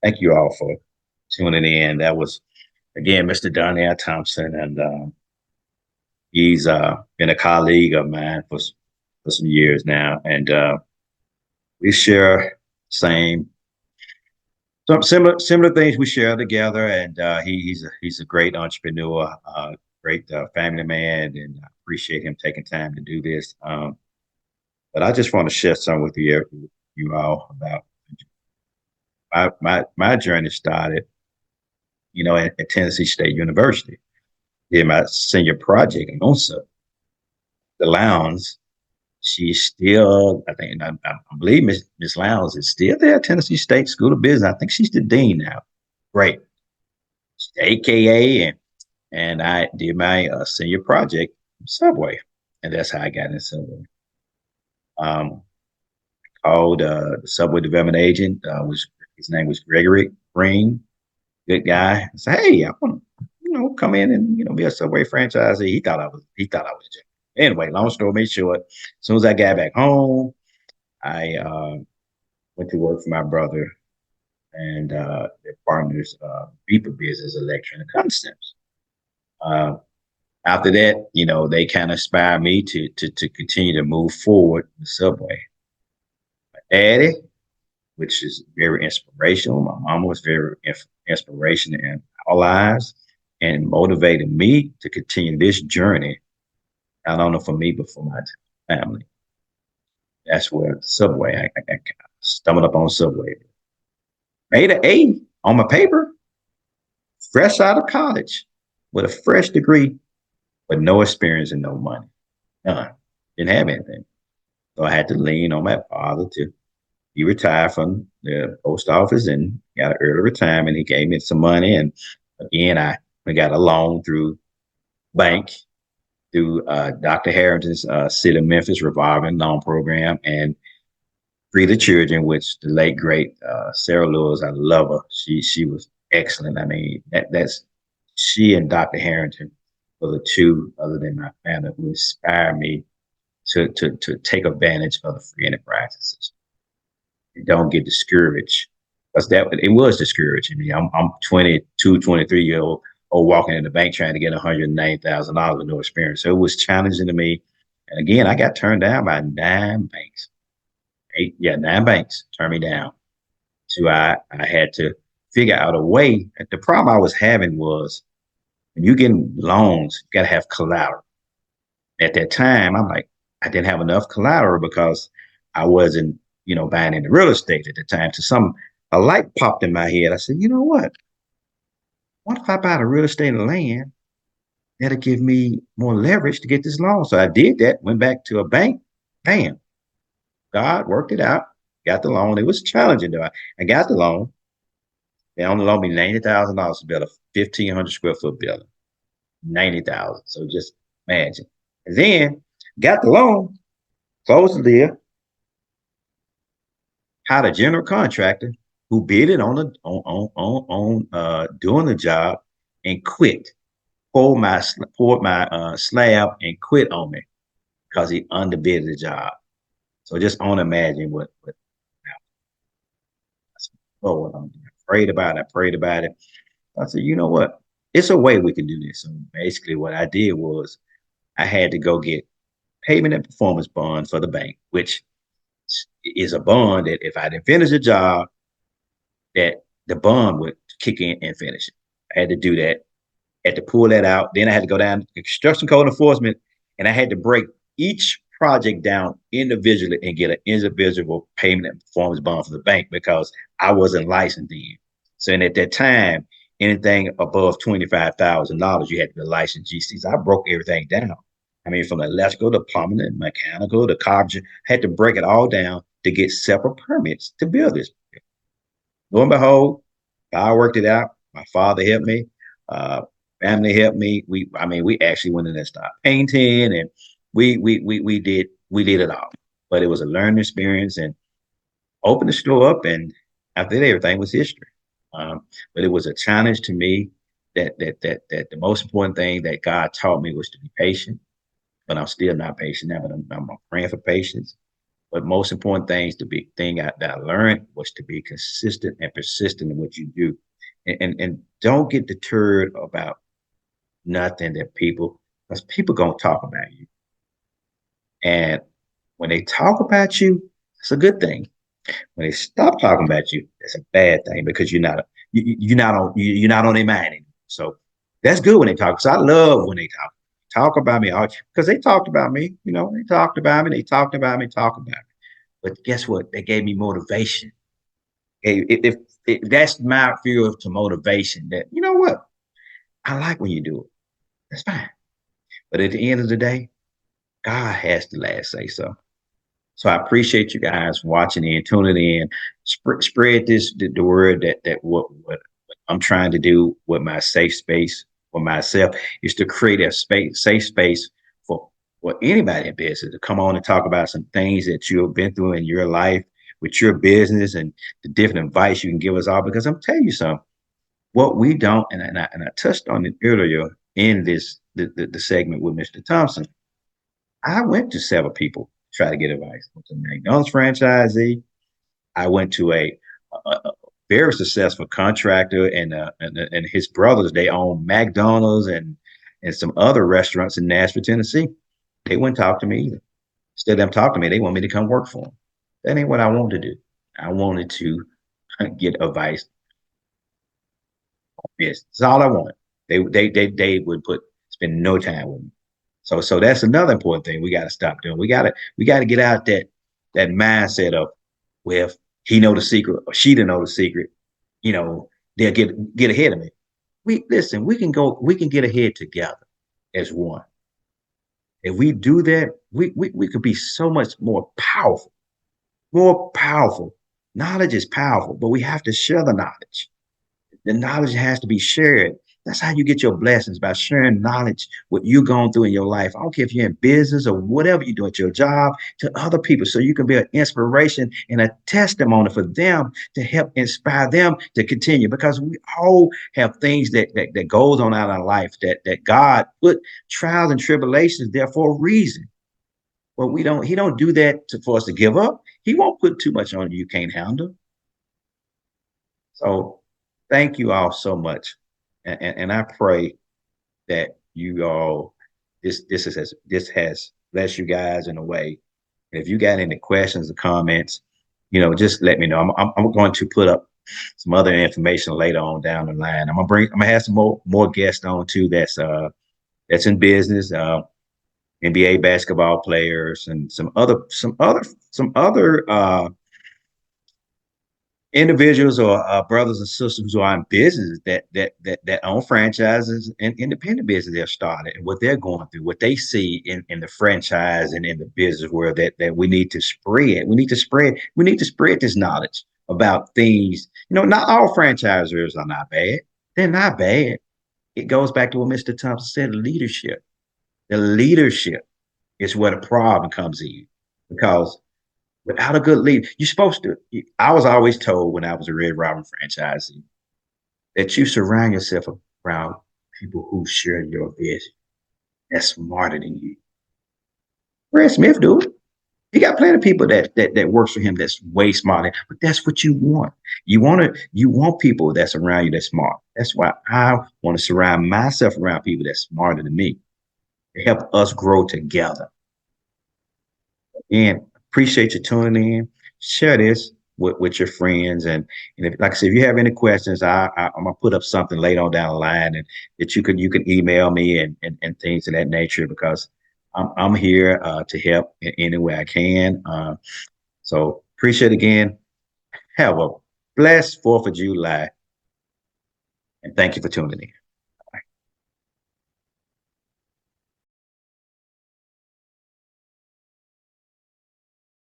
Thank you all for tuning in. That was, again, Mr. Donnell Thompson, and he's been a colleague of mine for some years now. And we share same, some similar things we share together. And he's a great entrepreneur, great family man, and I appreciate him taking time to do this. But I just want to share some with you all about my journey started, at Tennessee State University. Did my senior project on the Lowndes. She's still, I think, I believe Miss Lowndes is still there at Tennessee State School of Business. I think she's the dean now. Great, AKA, and I did my senior project Subway, and that's how I got in Subway. Um, called the Subway development agent. Was his name was Gregory Green, good guy. I said, hey, I want to, come in and be a Subway franchisee. He thought I was joking. Anyway, long story made short, as soon as I got back home, I went to work for my brother and their partners, beeper business, electric and concepts. Uh, After that, they kind of inspired me to continue to move forward the Subway. My daddy, which is very inspirational. My mom was very inspirational in our lives and motivated me to continue this journey, not only for me, but for my family. That's where Subway, I stumbled up on Subway. Made an A on my paper, fresh out of college with a fresh degree, but no experience and no money. None. Didn't have anything. So I had to lean on my father to he retired from the post office and got an early retirement. He gave me some money, and again, I got a loan through bank through Dr. Harrington's City of Memphis revolving loan program and Free the Children, which the late great Sarah Lewis, I love her. She was excellent. I mean, that's she and Dr. Harrington were the two, other than my family, who inspired me to take advantage of the free enterprise system. Don't get discouraged because that it was discouraging me. I'm 22, 23 year old walking in the bank trying to get $190,000 with no experience. So it was challenging to me. And again, I got turned down by nine banks. Nine banks turned me down. So I had to figure out a way. The problem I was having was when you get loans, you got to have collateral. At that time, I'm like, I didn't have enough collateral because I wasn't, buying into real estate at the time. So a light popped in my head. I said, you know what? What if I buy the real estate and land? That'll give me more leverage to get this loan. So I did that, went back to a bank, bam. God worked it out, got the loan. It was challenging though. I got the loan. They only loaned me $90,000 to build a 1,500 square foot building. 90,000. So just imagine. And then got the loan, closed the deal, hired a general contractor who bid it on doing the job and quit. Poured my slab and quit on me because he underbid the job. So just on imagine what what I'm prayed about it. I prayed about it. I said, you know what? It's a way we can do this. So basically what I did was I had to go get payment and performance bond for the bank, which is a bond that if I didn't finish the job, that the bond would kick in and finish it. I had to do that. I had to pull that out. Then I had to go down to construction code enforcement, and I had to break each project down individually and get an individual payment and performance bond for the bank because I wasn't licensed then. So and at that time, anything above $25,000, you had to be licensed GCs. I broke everything down. I mean, from electrical to plumbing and mechanical to carpentry, I had to break it all down to get separate permits to build this. Lo and behold, God worked it out. My father helped me. Uh, Family helped me. We actually went in and started painting, and we did it all. But it was a learning experience, and opened the store up, and after that, everything was history. But it was a challenge to me that the most important thing that God taught me was to be patient. But I'm still not patient now. But I'm praying for patience. But most important things, the big thing that I learned was to be consistent and persistent in what you do. And don't get deterred about nothing that people, because people gonna talk about you. And when they talk about you, it's a good thing. When they stop talking about you, it's a bad thing because you're not on their mind anymore. So that's good when they talk. So I love when they talk about me because they talked about me. They talked about me. They talked about me. Talked about me. But guess what? They gave me motivation. If that's my fuel to motivation, that you know what, I like when you do it. That's fine. But at the end of the day, God has the last say so. So I appreciate you guys watching and tuning in. Spread the word that what I'm trying to do with my safe space for myself is to create a safe space for anybody in business to come on and talk about some things that you've been through in your life with your business and the different advice you can give us all. Because I'm telling you something, what we don't, and I touched on it earlier in the segment with Mr. Thompson. I went to several people to try to get advice. I went to McDonald's franchisee. I went to a very successful contractor, and his brothers. They own McDonald's and some other restaurants in Nashville, Tennessee. They wouldn't talk to me either. Instead of them talking to me, they want me to come work for them. That ain't what I wanted to do. I wanted to get advice. Yes, that's all I wanted. They would spend no time with me. So that's another important thing we got to stop doing. We got to get out that mindset of, well, if he know the secret or she didn't know the secret, you know, they'll get ahead of me. We can get ahead together as one. If we do that, we could be so much more powerful, more powerful. Knowledge is powerful, but we have to share the knowledge. The knowledge has to be shared. That's how you get your blessings, by sharing knowledge, what you're going through in your life. I don't care if you're in business or whatever you do at your job, to other people, so you can be an inspiration and a testimony for them to help inspire them to continue. Because we all have things that goes on out of our life that God put trials and tribulations there for a reason. But he don't do that for us to give up. He won't put too much on you can't handle. So thank you all so much. And I pray that you all this has blessed you guys in a way. And if you got any questions or comments, just let me know. I'm going to put up some other information later on down the line. I'm gonna have some more guests on too. That's in business, NBA basketball players, and some other individuals or brothers and sisters who are in business that own franchises and independent business they've started, and what they're going through, what they see in the franchise and in the business world, that we need to spread. We need to spread this knowledge about things. Not all franchisers are not bad. They're not bad. It goes back to what Mr. Thompson said: leadership. The leadership is where the problem comes in, because without a good lead, you're supposed to. I was always told when I was a Red Robin franchisee that you surround yourself around people who share your vision, that's smarter than you. Brad Smith do it. He got plenty of people that works for him that's way smarter. But that's what you want. You want people that's around you that's smart. That's why I want to surround myself around people that's smarter than me to help us grow together. And appreciate you tuning in. Share this with your friends. And if, like I said, if you have any questions, I'm gonna put up something later on down the line, and that you can email me and things of that nature, because I'm here to help in any way I can. So appreciate it again. Have a blessed 4th of July, and thank you for tuning in.